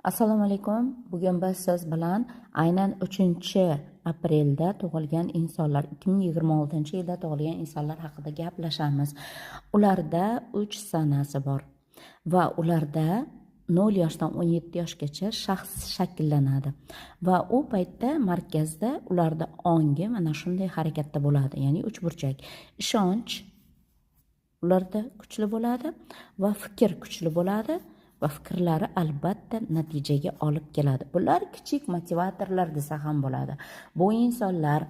Assalomu alaykum. Bugun biz siz bilan aynan 3-aprelda tug'ilgan insonlar, 2026-yilda tug'ilgan insonlar haqida gaplashamiz. Ularda 3 sanasi bor va ularda 0 yoshdan 17 yoshgacha shaxs shakllanadi va u paytda markazda ularda ongi mana shunday harakatda bo'ladi, ya'ni uchburchak. Ishonch ularda kuchli bo'ladi va fikr kuchli bo'ladi. Va fikrlari albatta natijaga olib keladi. Bular kichik motivatorlar desa ham bo'ladi. Bu insonlar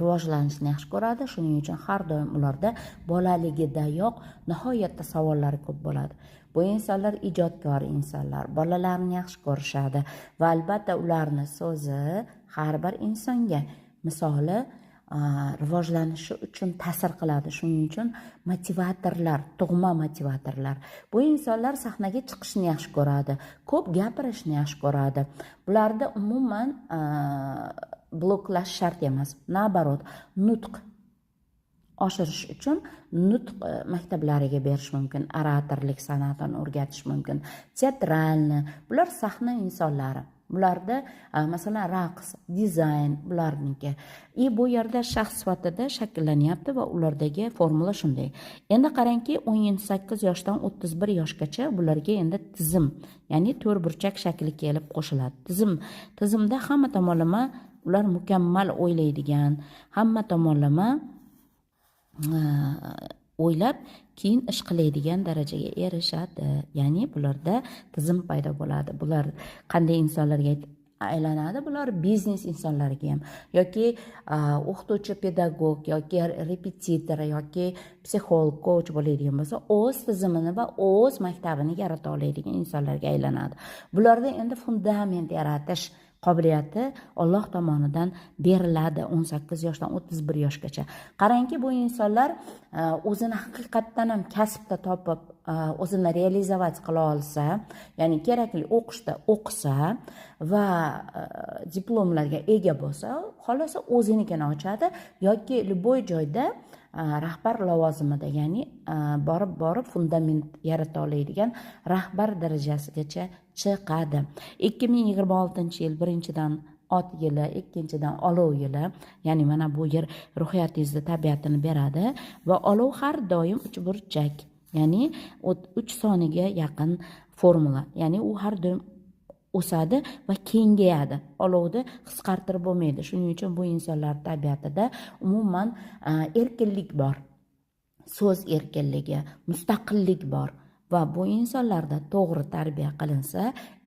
rivojlanishni yaxshi ko'radi, shuning uchun har doim ularda bolaligidayoq nihoyatda savollari ko'p bo'ladi. Bu insonlar ijodkor insonlar, bolalarni yaxshi ko'rishadi va albatta ularni so'zi har bir insonga, misoli rivojlanishi uchun ta'sir qiladi. Shuning uchun motivatorlar, tug'ma motivatorlar. Bu insonlar sahnaga chiqishni yaxshi ko'radi, ko'p gapirishni yaxshi ko'radi. Bularda umuman bloklash shart emas. Nabarot, nutq oshirish uchun nutq maktablariga berish mumkin, oratorlik san'atini o'rgatish mumkin, teatralni. Bular sahna insonlari. Bularda masalan raqs, dizayn bularniki. Bu yerda shaxs sifatida shakllanyapti va ulardagi formula shunday. Endi qarangki, 18 yoshdan 31 yoshgacha bularga endi tizim, ya'ni to'rtburchak shakli kelib qo'shiladi. Tizimda hamma tomonlama ular mukammal o'ylaydigan, hamma tomonlama o'ylab keyin ish qiladigan darajaga erishadi. Ya'ni bularda tizim paydo bo'ladi. Bular qanday insonlarga aylanadi? Bular biznes insonlariga ham yoki o'qituvchi, pedagog yoki repetitor yoki psixolog, coach bo'ladigan bo'lsa, o'z tizimini va o'z maktabini yarata oladigan insonlarga aylanadi. Bularda endi fundament yaratish qobiliyati Alloh tomonidan beriladi 18 yoshdan 31 yoshgacha. Qarangki, bu insonlar o'zini haqiqatdan ham kasbda topib, o'zini realizovat qila olsa, ya'ni kerakli o'qishda o'qisa va diplomlarga ega bo'lsa, xolosa o'zinikini ochadi yoki любой joyda rahbar lavozimida, ya'ni borib fundament yarata oladigan rahbar darajasigacha chiqadi. 2026-yil birinchidan ot yili, ikkinchidan olov yili, ya'ni mana bu yer ruhiyatingizda tabiatini beradi va olov har doim uchburchak, ya'ni 3 soniga yaqin formula, ya'ni u har doim o'sadi va kengayadi. Olovni qisqartirib bo'lmaydi. Shuning uchun bu insonlar tabiatida umuman erkinlik bor. So'z erkinligi, mustaqillik bor va bu insonlarda to'g'ri tarbiya qilinsa,